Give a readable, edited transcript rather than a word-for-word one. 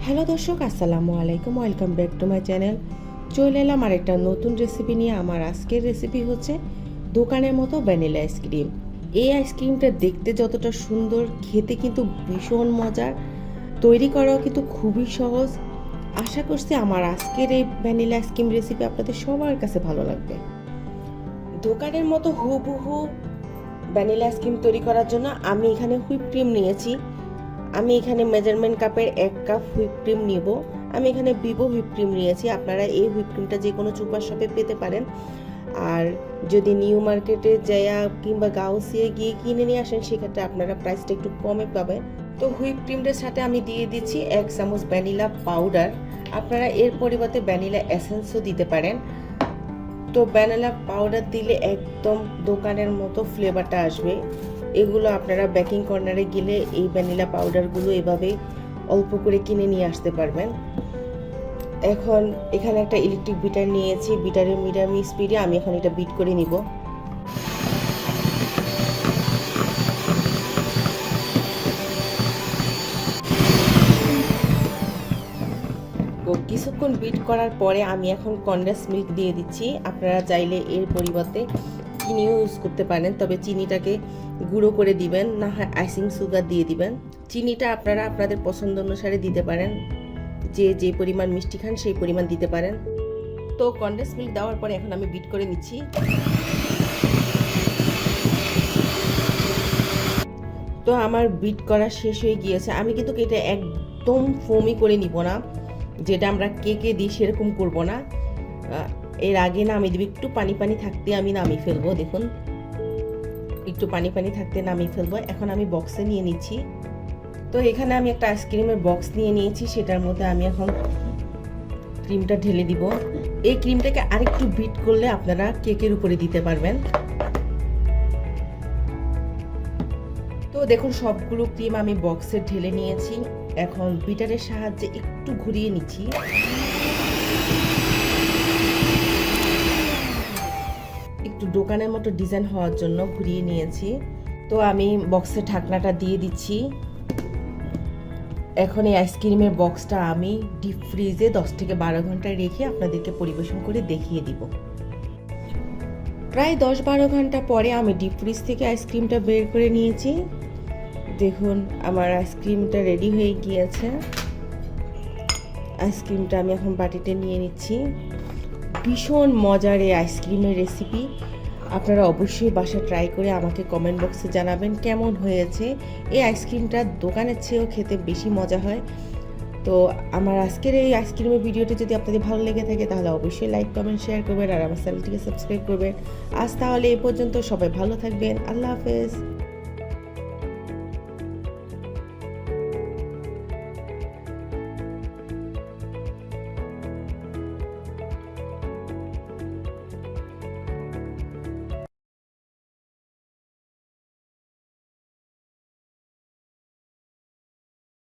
Hello দর্শক, আসসালামু আলাইকুম। Welcome back to my channel. চলে এলাম আর একটা নতুন রেসিপি নিয়ে। আমার আজকের রেসিপি হচ্ছে দোকানের মতো ভ্যানিলা আইসক্রিম। এই আইসক্রিমটা দেখতে যতটা সুন্দর, খেতে কিন্তু ভীষণ মজার, তৈরি করাও কিন্তু খুবই সহজ। আশা করছি আমার আজকের এই ভ্যানিলা আইসক্রিম রেসিপি আপনাদের সবার কাছে ভালো লাগবে। দোকানের মতো হুবহু ভ্যানিলা আইসক্রিম তৈরি করার জন্য আমি এখানে হুইপ ক্রিম নিয়েছি। আমি এখানে মেজারমেন্ট কাপের 1 কাপ হুইপ ক্রিম নিব। আমি এখানে ভিভো হুইপ ক্রিম নিয়েছি। আপনারা এই হুইপ ক্রিমটা যে কোনো সুপার শপে পেতে পারেন। আর যদি নিউ মার্কেটে যাইয়া কিংবা গাউসিয়ে গিয়ে কিনে নিয়ে আসেন, সেক্ষেত্রে আপনারা প্রাইসটা একটু কমে পাবেন। তো হুইপ ক্রিমটার সাথে আমি দিয়ে দিচ্ছি 1 চামচ ভ্যানিলা পাউডার। আপনারা এর পরিবর্তে ভ্যানিলা এসেন্সও দিতে পারেন। তো ভ্যানিলা পাউডার দিলে একদম দোকানের মতো ফ্লেভারটা আসবে। এগুলো আপনারা বেকিং কর্নারে গেলে এই ভ্যানিলা পাউডারগুলো এভাবে অল্প করে কিনে নিয়ে আসতে পারবেন। এখন এখানে একটা ইলেকট্রিক বিটার নিয়েছি। বিটারের মিডিয়াম স্পিডে আমি এখন এটা বিট করে নিব। তো কিছুক্ষণ বিট করার পরে আমি এখন কনডেন্স মিল্ক দিয়ে দিচ্ছি। আপনারা চাইলে এর পরিবর্তে চিনিও ইউজ করতে পারেন, তবে চিনিটাকে গুঁড়ো করে দিবেন, না হয় আইসিং সুগার দিয়ে দিবেন। চিনিটা আপনারা আপনাদের পছন্দ অনুসারে দিতে পারেন, যে পরিমাণ মিষ্টি খান সেই পরিমাণ দিতে পারেন। তো কনডেন্স মিল্ক দেওয়ার পরে এখন আমি বিট করে নিচ্ছি। তো আমার বিট করা শেষ হয়ে গিয়েছে। আমি কিন্তু এটা একদম ফোমি করে নিব না, যেটা আমরা কেকে দিই সেরকম করব না। এর আগে না আমি দিব একটু পানি পানি থাকতে আমি নামিয়ে ফেলবো। দেখুন, একটু পানি পানি থাকতে নামিয়ে ফেলবো। এখন আমি বক্সে নিয়ে নিচ্ছি। তো এখানে আমি একটা আইসক্রিমের বক্স নিয়ে নিয়েছি, সেটার মধ্যে আমি এখন ক্রিমটা ঢেলে দিব। এই ক্রিমটাকে আরেকটু বিট করলে আপনারা কেকের উপরে দিতে পারবেন। তো দেখুন, সবগুলো ক্রিম আমি বক্সে ঢেলে নিয়েছি। এখন বিটারের সাহায্যে একটু ঘুরিয়ে নিচ্ছি। একটু দোকানের মতো ডিজাইন হওয়ার জন্য ঘুরিয়ে নিয়েছি। তো আমি বক্সের ঢাকনাটা দিয়ে দিচ্ছি। এখন এই আইসক্রিমের বক্সটা আমি ডিপ ফ্রিজে 10 থেকে 12 ঘন্টা রেখে আপনাদেরকে পরিবেশন করে দেখিয়ে দিব। প্রায় 10-12 ঘন্টা পরে আমি ডিপ ফ্রিজ থেকে আইসক্রিমটা বের করে নিয়েছি। দেখুন, আমার আইসক্রিমটা রেডি হয়ে গিয়েছে। আইসক্রিমটা আমি এখন বাটিতে নিয়ে নিচ্ছি। ভীষণ মজার এই আইসক্রিমের রেসিপি। আপনারা অবশ্যই বাসায় ট্রাই করে আমাকে কমেন্ট বক্সে জানাবেন কেমন হয়েছে। এই আইসক্রিমটা দোকানের চেয়েও খেতে বেশি মজা হয়। তো আমার আজকের এই আইসক্রিমের ভিডিওটি যদি আপনাদের ভালো লেগে থাকে, তাহলে অবশ্যই লাইক কমেন্ট শেয়ার করবেন আর আমার চ্যানেলটিকে সাবস্ক্রাইব করবেন। আজ তাহলে এ পর্যন্ত, সবাই ভালো থাকবেন। আল্লাহ হাফেজ।